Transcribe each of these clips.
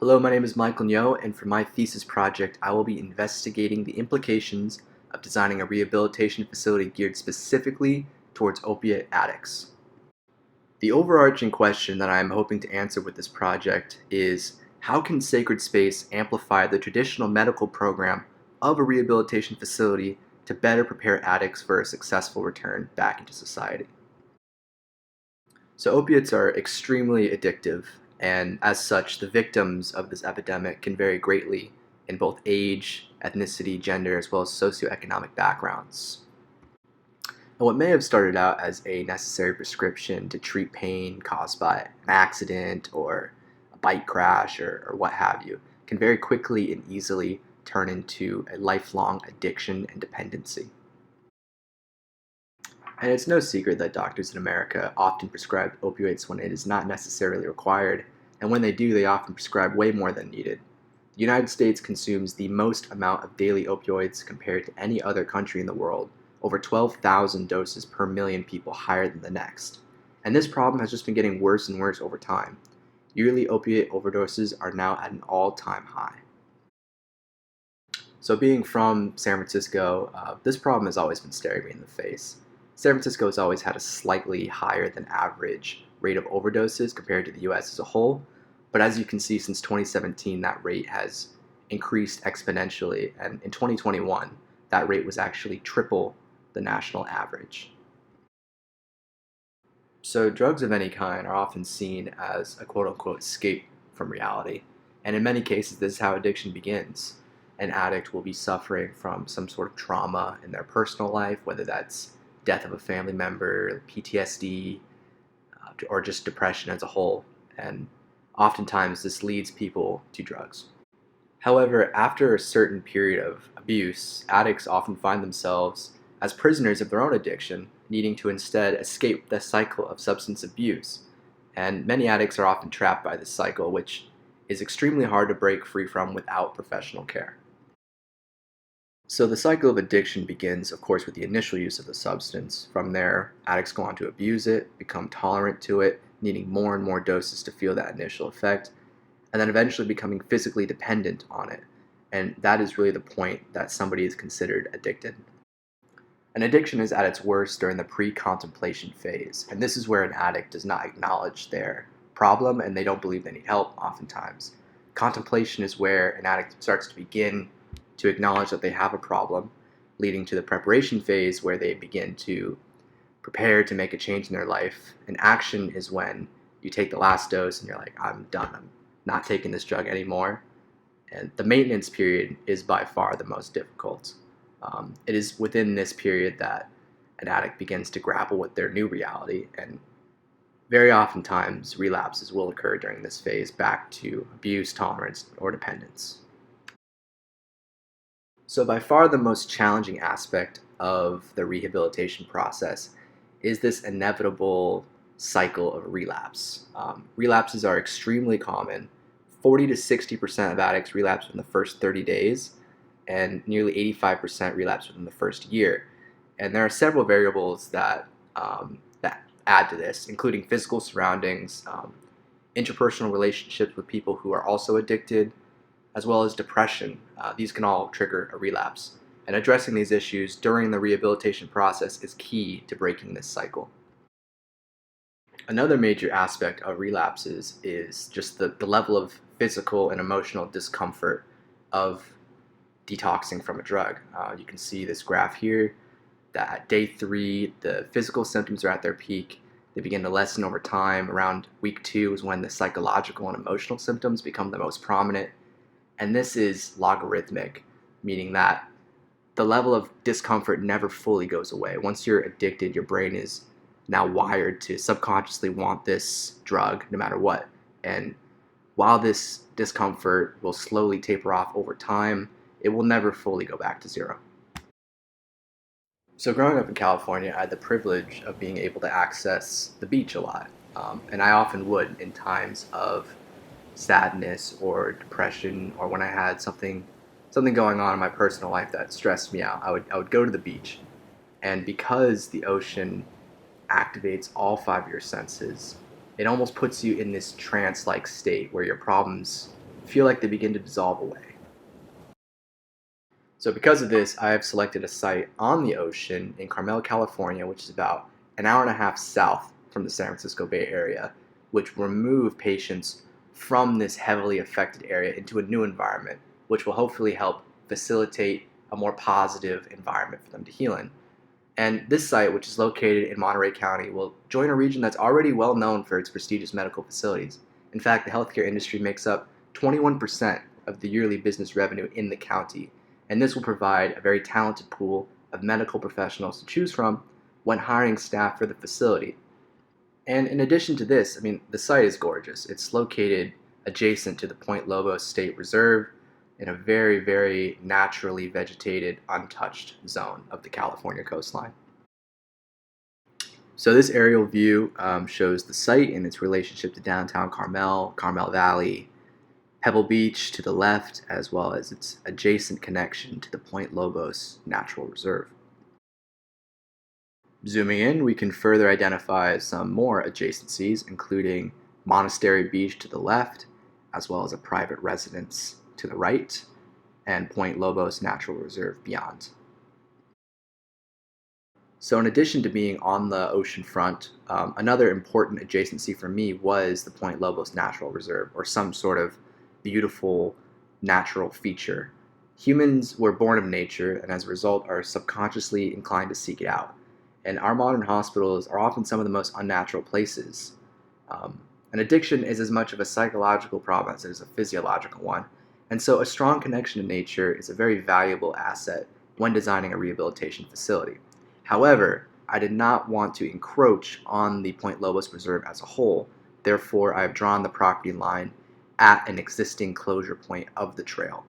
Hello, my name is Michael Nyo, and for my thesis project, I will be investigating the implications of designing a rehabilitation facility geared specifically towards opiate addicts. The overarching question that I am hoping to answer with this project is, how can sacred space amplify the traditional medical program of a rehabilitation facility to better prepare addicts for a successful return back into society? So opiates are extremely addictive, and as such, the victims of this epidemic can vary greatly in both age, ethnicity, gender, as well as socioeconomic backgrounds. And what may have started out as a necessary prescription to treat pain caused by an accident or a bike crash or what have you can very quickly and easily turn into a lifelong addiction and dependency. And it's no secret that doctors in America often prescribe opioids when it is not necessarily required, and when they do, they often prescribe way more than needed. The United States consumes the most amount of daily opioids compared to any other country in the world, over 12,000 doses per million people, higher than the next. And this problem has just been getting worse and worse over time. Yearly opiate overdoses are now at an all-time high. So being from San Francisco, this problem has always been staring me in the face. San Francisco has always had a slightly higher than average rate of overdoses compared to the US as a whole, but as you can see, since 2017, that rate has increased exponentially, and in 2021, that rate was actually triple the national average. So drugs of any kind are often seen as a quote-unquote escape from reality, and in many cases, this is how addiction begins. An addict will be suffering from some sort of trauma in their personal life, whether that's death of a family member, PTSD, or just depression as a whole, and oftentimes this leads people to drugs. However, after a certain period of abuse, addicts often find themselves as prisoners of their own addiction, needing to instead escape the cycle of substance abuse. And many addicts are often trapped by this cycle, which is extremely hard to break free from without professional care. So the cycle of addiction begins, of course, with the initial use of the substance. From there, addicts go on to abuse it, become tolerant to it, needing more and more doses to feel that initial effect, and then eventually becoming physically dependent on it. And that is really the point that somebody is considered addicted. An addiction is at its worst during the pre-contemplation phase, and this is where an addict does not acknowledge their problem and they don't believe they need help oftentimes. Contemplation is where an addict starts to begin to acknowledge that they have a problem, leading to the preparation phase where they begin to prepare to make a change in their life. And action is when you take the last dose and you're like, I'm done, I'm not taking this drug anymore. And the maintenance period is by far the most difficult. It is within this period that an addict begins to grapple with their new reality, and very oftentimes relapses will occur during this phase back to abuse, tolerance, or dependence. So by far the most challenging aspect of the rehabilitation process is this inevitable cycle of relapse. Relapses are extremely common. 40 to 60% of addicts relapse within the first 30 days, and nearly 85% relapse within the first year. And there are several variables that add to this, including physical surroundings, interpersonal relationships with people who are also addicted, as well as depression. These can all trigger a relapse. And addressing these issues during the rehabilitation process is key to breaking this cycle. Another major aspect of relapses is just the level of physical and emotional discomfort of detoxing from a drug. You can see this graph here that at day 3, the physical symptoms are at their peak. They begin to lessen over time. Around week 2 is when the psychological and emotional symptoms become the most prominent. And this is logarithmic, meaning that the level of discomfort never fully goes away. Once you're addicted, your brain is now wired to subconsciously want this drug no matter what. And while this discomfort will slowly taper off over time, it will never fully go back to zero. So growing up in California, I had the privilege of being able to access the beach a lot. And I often would in times of sadness or depression, or when I had something going on in my personal life that stressed me out. I would go to the beach, and because the ocean activates all 5 of your senses, it almost puts you in this trance-like state where your problems feel like they begin to dissolve away. So because of this, I have selected a site on the ocean in Carmel, California, which is about an hour and a half south from the San Francisco Bay Area, which will remove patients from this heavily affected area into a new environment, which will hopefully help facilitate a more positive environment for them to heal in. And this site, which is located in Monterey County, will join a region that's already well known for its prestigious medical facilities. In fact, the healthcare industry makes up 21% of the yearly business revenue in the county, and this will provide a very talented pool of medical professionals to choose from when hiring staff for the facility. And in addition to this, the site is gorgeous. It's located adjacent to the Point Lobos State Reserve in a very, very naturally vegetated, untouched zone of the California coastline. So this aerial view shows the site and its relationship to downtown Carmel, Carmel Valley, Pebble Beach to the left, as well as its adjacent connection to the Point Lobos Natural Reserve. Zooming in, we can further identify some more adjacencies, including Monastery Beach to the left, as well as a private residence to the right, and Point Lobos Natural Reserve beyond. So in addition to being on the ocean front, another important adjacency for me was the Point Lobos Natural Reserve, or some sort of beautiful natural feature. Humans were born of nature, and as a result are subconsciously inclined to seek it out. And our modern hospitals are often some of the most unnatural places. An addiction is as much of a psychological problem as it is a physiological one. And so a strong connection to nature is a very valuable asset when designing a rehabilitation facility. However, I did not want to encroach on the Point Lobos Reserve as a whole. Therefore, I have drawn the property line at an existing closure point of the trail.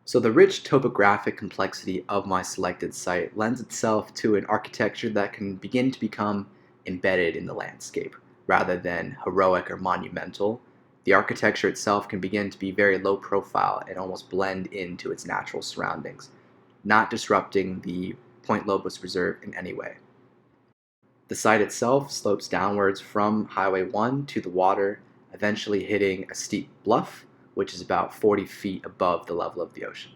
So the rich topographic complexity of my selected site lends itself to an architecture that can begin to become embedded in the landscape, rather than heroic or monumental. The architecture itself can begin to be very low profile and almost blend into its natural surroundings, not disrupting the Point Lobos Reserve in any way. The site itself slopes downwards from Highway 1 to the water, eventually hitting a steep bluff, which is about 40 feet above the level of the ocean.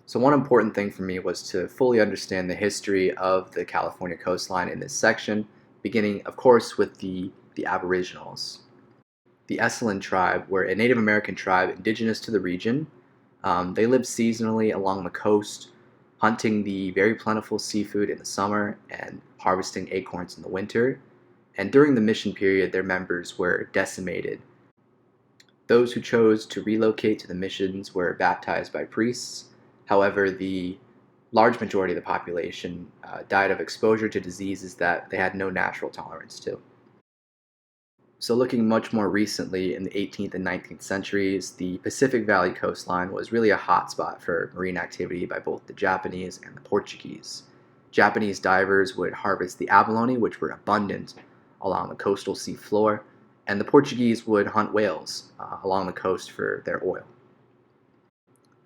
So one important thing for me was to fully understand the history of the California coastline in this section, beginning, of course, with the Aboriginals. The Esselen tribe were a Native American tribe indigenous to the region. They lived seasonally along the coast, hunting the very plentiful seafood in the summer and harvesting acorns in the winter. And during the mission period, their members were decimated. Those who chose to relocate to the missions were baptized by priests. However, the large majority of the population died of exposure to diseases that they had no natural tolerance to. So looking much more recently in the 18th and 19th centuries, the Pacific Valley coastline was really a hotspot for marine activity by both the Japanese and the Portuguese. Japanese divers would harvest the abalone, which were abundant along the coastal sea floor, and the Portuguese would hunt whales along the coast for their oil.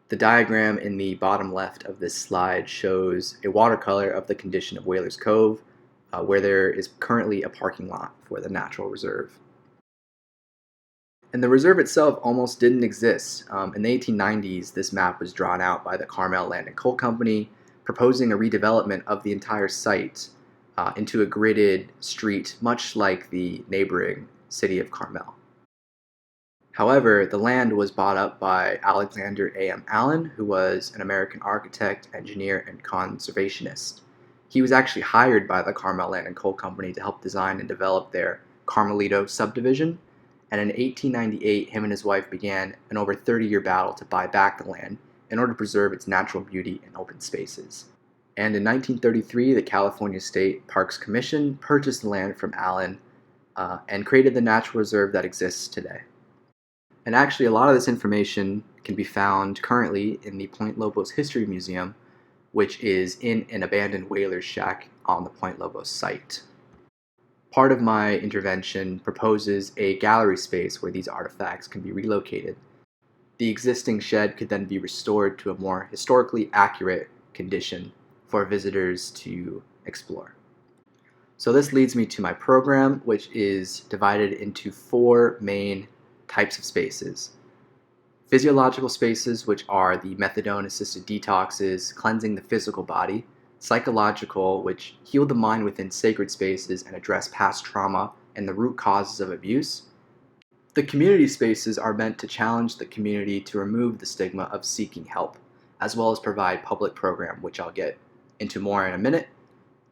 The diagram in the bottom left of this slide shows a watercolor of the condition of Whalers Cove, where there is currently a parking lot for the natural reserve. And the reserve itself almost didn't exist. In the 1890s, this map was drawn out by the Carmel Land and Coal Company, proposing a redevelopment of the entire site into a gridded street, much like the neighboring city of Carmel. However, the land was bought up by Alexander A.M. Allen, who was an American architect, engineer, and conservationist. He was actually hired by the Carmel Land and Coal Company to help design and develop their Carmelito subdivision, and in 1898, him and his wife began an over 30-year battle to buy back the land in order to preserve its natural beauty and open spaces. And in 1933, the California State Parks Commission purchased the land from Allen and created the natural reserve that exists today. And actually, a lot of this information can be found currently in the Point Lobos History Museum, which is in an abandoned whaler's shack on the Point Lobos site. Part of my intervention proposes a gallery space where these artifacts can be relocated. The existing shed could then be restored to a more historically accurate condition for visitors to explore. So this leads me to my program, which is divided into 4 main types of spaces. Physiological spaces, which are the methadone-assisted detoxes, cleansing the physical body. Psychological, which heal the mind within sacred spaces and address past trauma and the root causes of abuse. The community spaces are meant to challenge the community to remove the stigma of seeking help, as well as provide public program, which I'll get into more in a minute.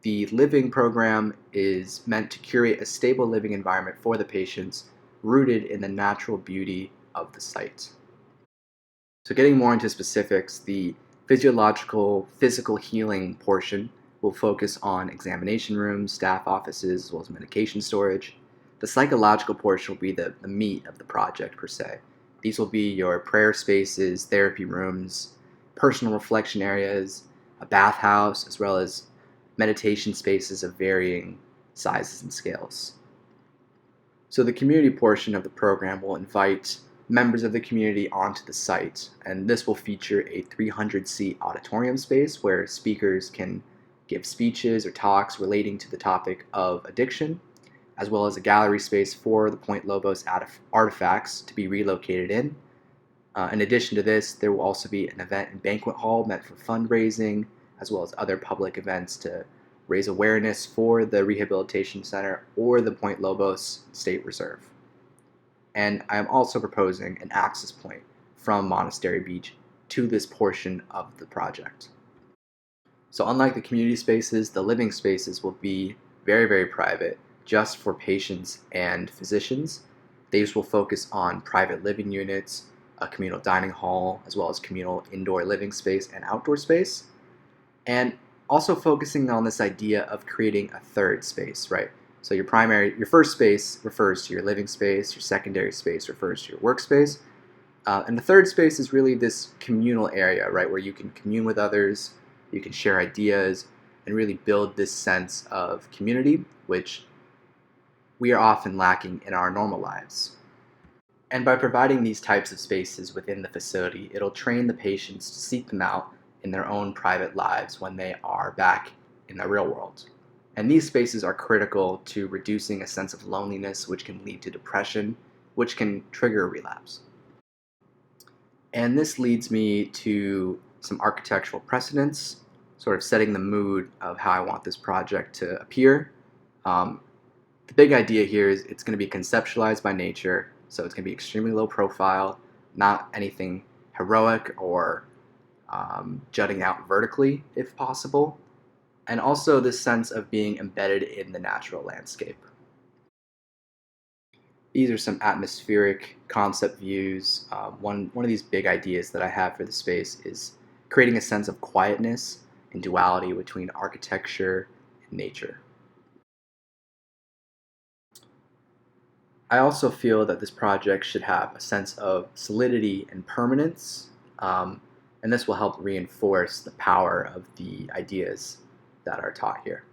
The living program is meant to curate a stable living environment for the patients, rooted in the natural beauty of the site. So getting more into specifics, the physiological, physical healing portion will focus on examination rooms, staff offices, as well as medication storage. The psychological portion will be the meat of the project per se. These will be your prayer spaces, therapy rooms, personal reflection areas, a bathhouse, as well as meditation spaces of varying sizes and scales. So the community portion of the program will invite members of the community onto the site, and this will feature a 300-seat auditorium space where speakers can give speeches or talks relating to the topic of addiction, as well as a gallery space for the Point Lobos artifacts to be relocated in. In addition to this, there will also be an event and banquet hall meant for fundraising, as well as other public events to raise awareness for the Rehabilitation Center or the Point Lobos State Reserve. And I am also proposing an access point from Monastery Beach to this portion of the project. So unlike the community spaces, the living spaces will be very, very private, just for patients and physicians. These will focus on private living units, a communal dining hall, as well as communal indoor living space and outdoor space. And also focusing on this idea of creating a third space, right? So your first space refers to your living space, your secondary space refers to your workspace, and the third space is really this communal area, right, where you can commune with others, you can share ideas, and really build this sense of community, which we are often lacking in our normal lives. And by providing these types of spaces within the facility, it'll train the patients to seek them out in their own private lives when they are back in the real world. And these spaces are critical to reducing a sense of loneliness, which can lead to depression, which can trigger a relapse. And this leads me to some architectural precedents, sort of setting the mood of how I want this project to appear. The big idea here is it's going to be conceptualized by nature, so it's going to be extremely low profile, not anything heroic or jutting out vertically if possible, and also this sense of being embedded in the natural landscape. These are some atmospheric concept views. One of these big ideas that I have for the space is creating a sense of quietness and duality between architecture and nature. I also feel that this project should have a sense of solidity and permanence, and this will help reinforce the power of the ideas that are taught here.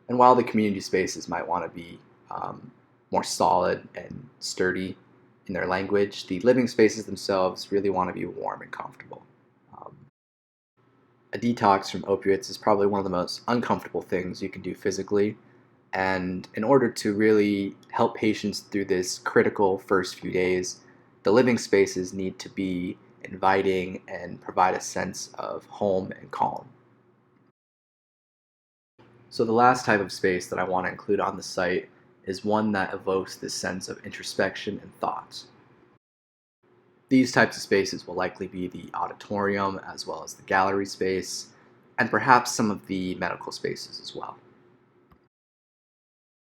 And while the community spaces might want to be more solid and sturdy in their language, the living spaces themselves really want to be warm and comfortable. A detox from opiates is probably one of the most uncomfortable things you can do physically. And in order to really help patients through this critical first few days, the living spaces need to be inviting and provide a sense of home and calm. So the last type of space that I want to include on the site is one that evokes this sense of introspection and thought. These types of spaces will likely be the auditorium as well as the gallery space, and perhaps some of the medical spaces as well.